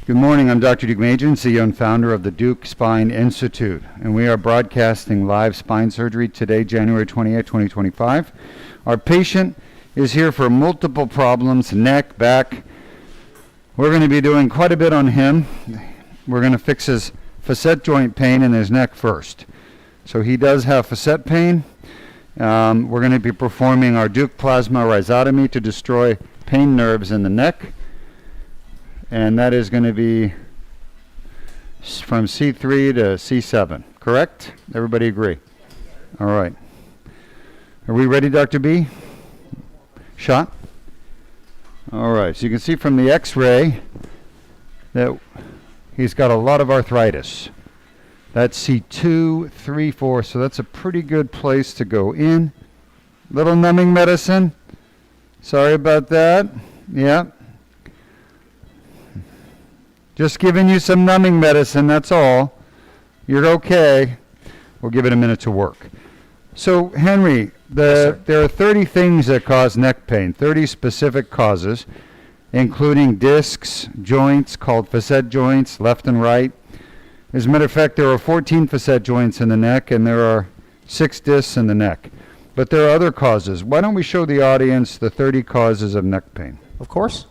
Good morning, I'm Dr. Deuk, CEO and founder of the Deuk Spine Institute, and we are broadcasting live spine surgery today, January 28, 2025. Our patient is here for multiple problems, neck, back. We're going to be doing quite a bit on him. We're going to fix his facet joint pain in his neck first. So he does have facet pain. We're going to be performing our Deuk plasma rhizotomy to destroy pain nerves in the neck. And that is going to be from C3 to C7, correct? Everybody agree? All right. Are we ready, Dr. B? Shot? All right. So you can see from the x-ray that he's got a lot of arthritis. That's C2, 3, 4, so that's a pretty good place to go in. Little numbing medicine. Sorry about that. Yeah. Just giving you some numbing medicine, that's all. You're okay. We'll give it a minute to work. So, Henry, there are 30 things that cause neck pain, 30 specific causes, including discs, joints called facet joints, left and right. As a matter of fact, there are 14 facet joints in the neck, and there are 6 discs in the neck. But there are other causes. Why don't we show the audience the 30 causes of neck pain? Of course.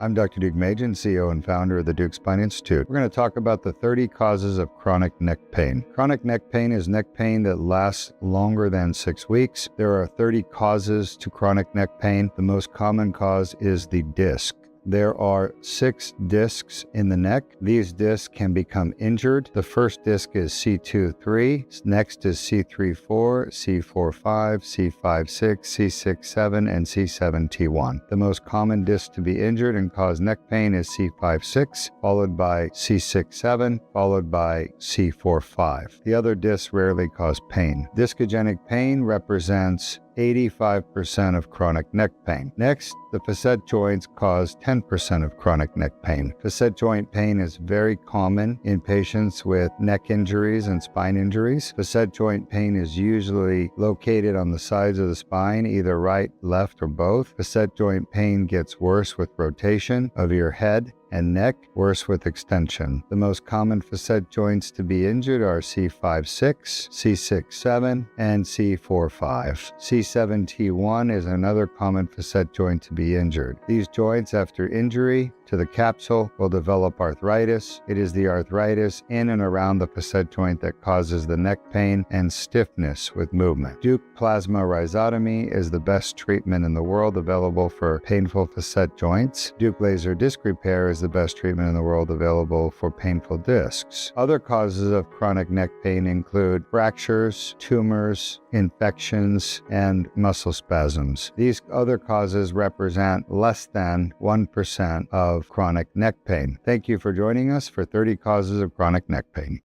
I'm Dr. Deuk, CEO and founder of the Deuk Spine Institute. We're going to talk about the 30 causes of chronic neck pain. Chronic neck pain is neck pain that lasts longer than 6 weeks. There are 30 causes to chronic neck pain. The most common cause is the disc. There are 6 discs in the neck. These discs can become injured. The first disc is C2-3, next is C3-4, C4-5, C5-6, C6-7, and C7-T1. The most common disc to be injured and cause neck pain is C5-6, followed by C6-7, followed by C4-5. The other discs rarely cause pain. Discogenic pain represents 85% of chronic neck pain. Next, the facet joints cause 10% of chronic neck pain. Facet joint pain is very common in patients with neck injuries and spine injuries. Facet joint pain is usually located on the sides of the spine, either right, left, or both. Facet joint pain gets worse with rotation of your head and neck, worse with extension. The most common facet joints to be injured are C5-6, C6-7, and C4-5. C7-T1 is another common facet joint to be injured. These joints, after injury to the capsule, will develop arthritis. It is the arthritis in and around the facet joint that causes the neck pain and stiffness with movement. Deuk plasma rhizotomy is the best treatment in the world available for painful facet joints. Deuk laser disc repair is the best treatment in the world available for painful discs. Other causes of chronic neck pain include fractures, tumors, infections, and muscle spasms. These other causes represent less than 1% of chronic neck pain. Thank you for joining us for 30 causes of chronic neck pain.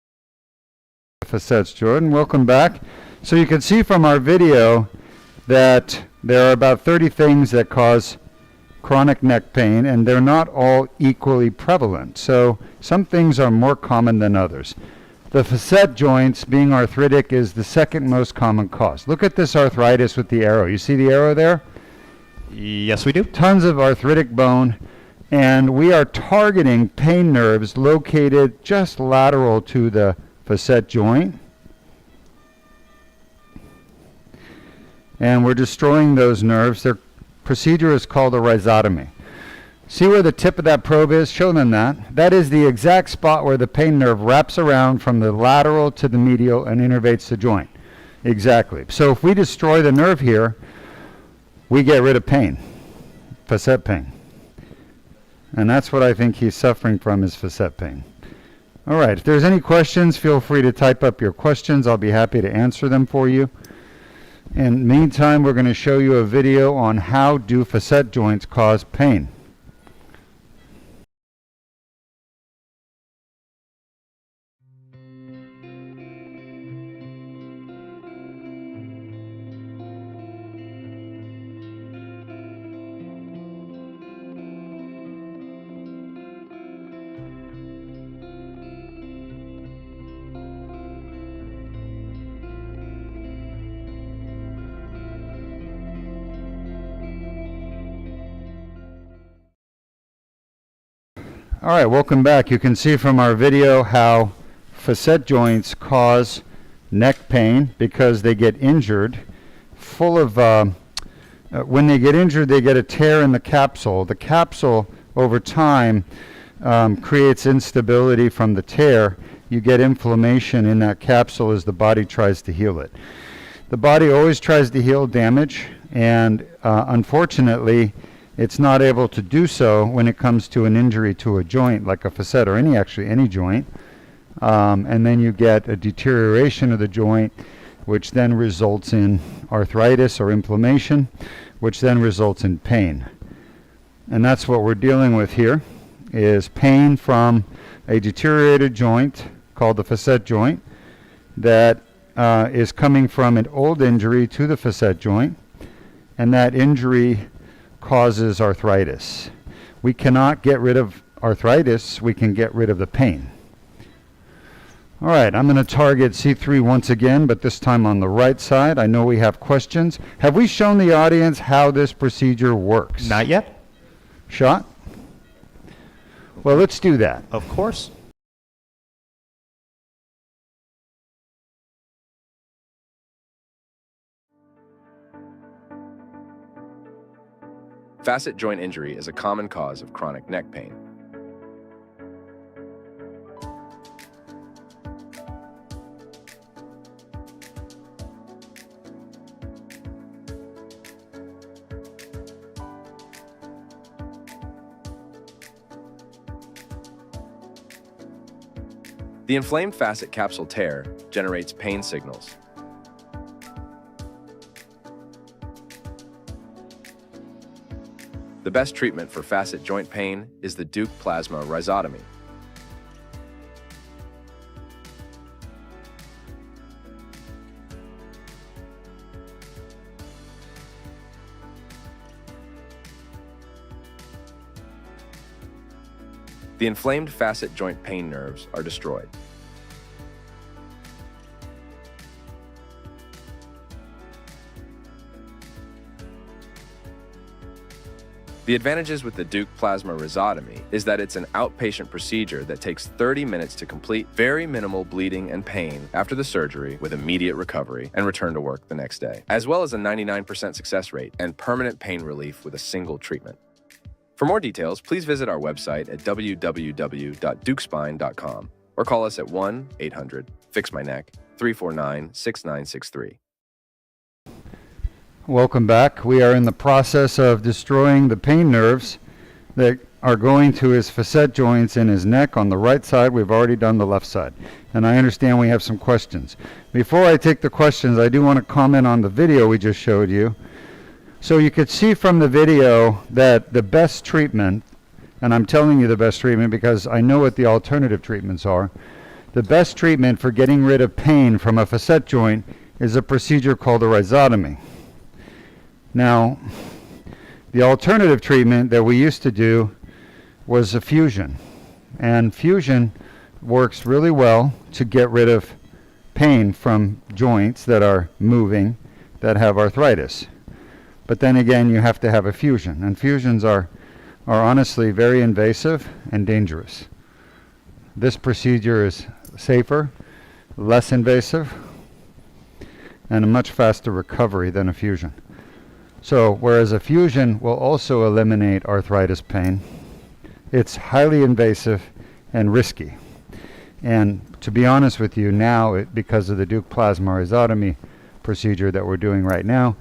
Facets, Jordan, welcome back. So you can see from our video that there are about 30 things that cause chronic neck pain, and they're not all equally prevalent. So some things are more common than others. The facet joints, being arthritic, is the second most common cause. Look at this arthritis with the arrow. You see the arrow there? Yes, we do. Tons of arthritic bone, and we are targeting pain nerves located just lateral to the facet joint. And we're destroying those nerves. Their procedure is called a rhizotomy. See where the tip of that probe is? Show them that. That is the exact spot where the pain nerve wraps around from the lateral to the medial and innervates the joint. Exactly. So if we destroy the nerve here, we get rid of pain, facet pain. And that's what I think he's suffering from, is facet pain. All right, if there's any questions, feel free to type up your questions. I'll be happy to answer them for you. In the meantime, we're going to show you a video on how do facet joints cause pain. All right, welcome back. You can see from our video how facet joints cause neck pain because they get injured. When they get injured, they get a tear in the capsule. The capsule, over time, creates instability from the tear. You get inflammation in that capsule as the body tries to heal it. The body always tries to heal damage, and unfortunately, it's not able to do so when it comes to an injury to a joint like a facet or any joint. And then you get a deterioration of the joint, which then results in arthritis or inflammation, which then results in pain. And that's what we're dealing with here, is pain from a deteriorated joint called the facet joint that is coming from an old injury to the facet joint, and that injury causes arthritis. We cannot get rid of arthritis, we can get rid of the pain. All right, I'm going to target C3 once again, but this time on the right side. I know we have questions. Have we shown the audience how this procedure works? Not yet. Shot? Well, let's do that. Of course. Facet joint injury is a common cause of chronic neck pain. The inflamed facet capsule tear generates pain signals. The best treatment for facet joint pain is the Deuk plasma rhizotomy. The inflamed facet joint pain nerves are destroyed. The advantages with the Deuk plasma rhizotomy is that it's an outpatient procedure that takes 30 minutes to complete, very minimal bleeding and pain after the surgery with immediate recovery and return to work the next day, as well as a 99% success rate and permanent pain relief with a single treatment. For more details, please visit our website at www.deukspine.com or call us at 1-800-FIX-MY-NECK 349-6963. Welcome back. We are in the process of destroying the pain nerves that are going to his facet joints in his neck on the right side. We've already done the left side. And I understand we have some questions. Before I take the questions, I do want to comment on the video we just showed you. So you could see from the video that the best treatment, and I'm telling you the best treatment because I know what the alternative treatments are, the best treatment for getting rid of pain from a facet joint is a procedure called a rhizotomy. Now, the alternative treatment that we used to do was a fusion. And fusion works really well to get rid of pain from joints that are moving, that have arthritis. But then again, you have to have a fusion. And fusions are honestly very invasive and dangerous. This procedure is safer, less invasive, and a much faster recovery than a fusion. So, whereas a fusion will also eliminate arthritis pain, it's highly invasive and risky. And to be honest with you, now, because of the Deuk plasma rhizotomy procedure that we're doing right now,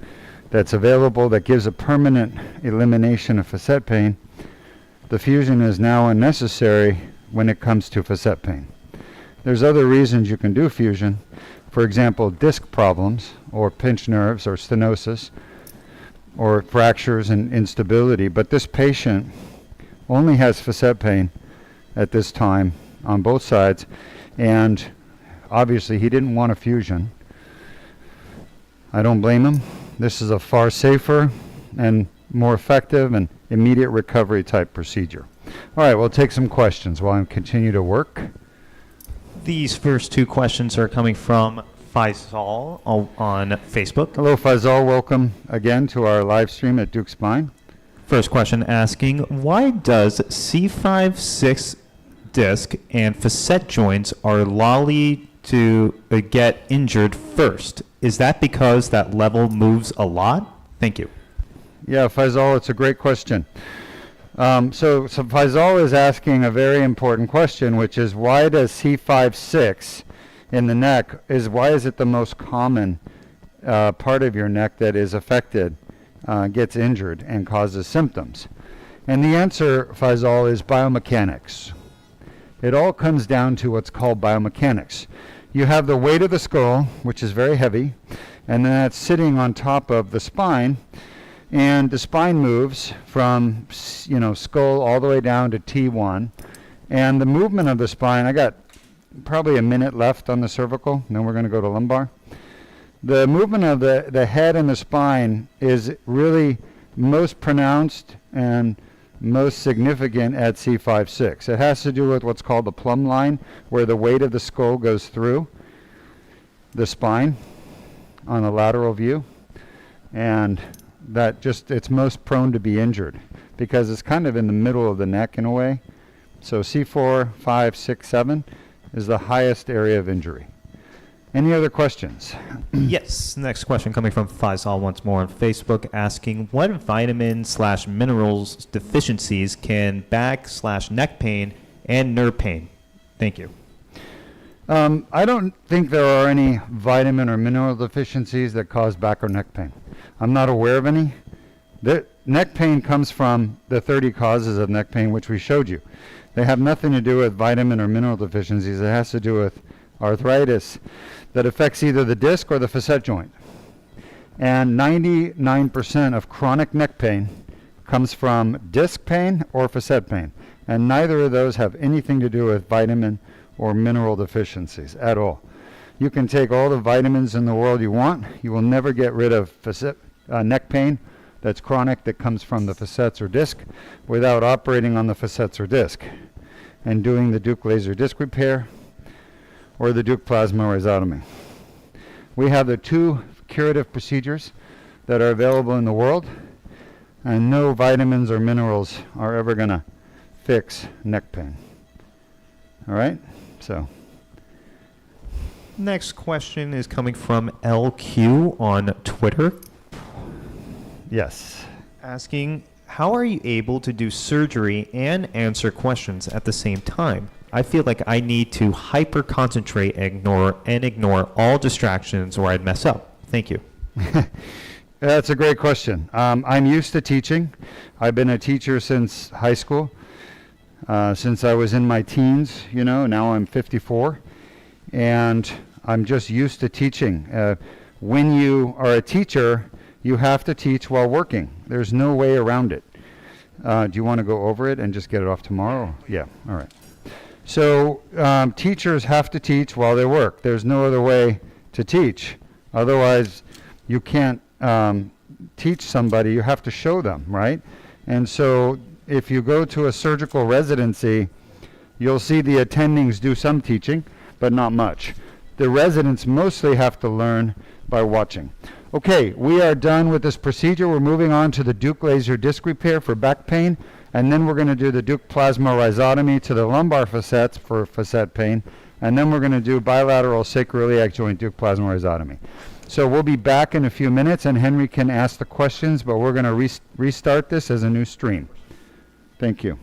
that's available, that gives a permanent elimination of facet pain, the fusion is now unnecessary when it comes to facet pain. There's other reasons you can do fusion. For example, disc problems, or pinched nerves, or stenosis, or fractures and instability, but this patient only has facet pain at this time on both sides, and obviously he didn't want a fusion. I don't blame him. This is a far safer and more effective and immediate recovery type procedure. All right, we'll take some questions while I continue to work. These first two questions are coming from Faisal on Facebook. Hello, Faisal. Welcome again to our live stream at Deuk Spine. First question asking, why does C5-6 disc and facet joints are likely to get injured first? Is that because that level moves a lot? Thank you. Yeah, Faisal, it's a great question. So Faisal is asking a very important question, which is why does C5-6 in the neck, why is it the most common part of your neck that is affected, gets injured and causes symptoms? And the answer, Faisal, is biomechanics. It all comes down to what's called biomechanics. You have the weight of the skull, which is very heavy, and then that's sitting on top of the spine, and the spine moves from skull all the way down to T1, and the movement of the spine, I got probably a minute left on the cervical, and then we're going to go to lumbar. The movement of the head and the spine is really most pronounced and most significant at C5-6. It has to do with what's called the plumb line, where the weight of the skull goes through the spine on a lateral view, and it's most prone to be injured because it's kind of in the middle of the neck in a way. So C4, 5, 6, 7 is the highest area of injury. Any other questions? Yes. Next question coming from Faisal once more on Facebook asking, what vitamin/minerals deficiencies can back/neck pain and nerve pain? Thank you. I don't think there are any vitamin or mineral deficiencies that cause back or neck pain. I'm not aware of any. The neck pain comes from the 30 causes of neck pain, which we showed you. They have nothing to do with vitamin or mineral deficiencies. It has to do with arthritis that affects either the disc or the facet joint. And 99% of chronic neck pain comes from disc pain or facet pain. And neither of those have anything to do with vitamin or mineral deficiencies at all. You can take all the vitamins in the world you want. You will never get rid of neck pain that's chronic that comes from the facets or disc without operating on the facets or disc and doing the Deuk laser disc repair or the Deuk plasma rhizotomy. We have the 2 curative procedures that are available in the world, and no vitamins or minerals are ever going to fix neck pain. All right? So. Next question is coming from LQ on Twitter. Yes. Asking, how are you able to do surgery and answer questions at the same time? I feel like I need to hyper concentrate and ignore all distractions or I'd mess up. Thank you. That's a great question. I'm used to teaching. I've been a teacher since high school, since I was in my teens, now I'm 54, and I'm just used to teaching. When you are a teacher, you have to teach while working. There's no way around it. Do you want to go over it and just get it off tomorrow? Yeah, all right. So teachers have to teach while they work. There's no other way to teach. Otherwise, you can't teach somebody. You have to show them, right? And so if you go to a surgical residency, you'll see the attendings do some teaching, but not much. The residents mostly have to learn by watching. Okay, we are done with this procedure. We're moving on to the Deuk laser disc repair for back pain, and then we're going to do the Deuk plasma rhizotomy to the lumbar facets for facet pain, and then we're going to do bilateral sacroiliac joint Deuk plasma rhizotomy. So we'll be back in a few minutes, and Henry can ask the questions, but we're going to restart this as a new stream. Thank you.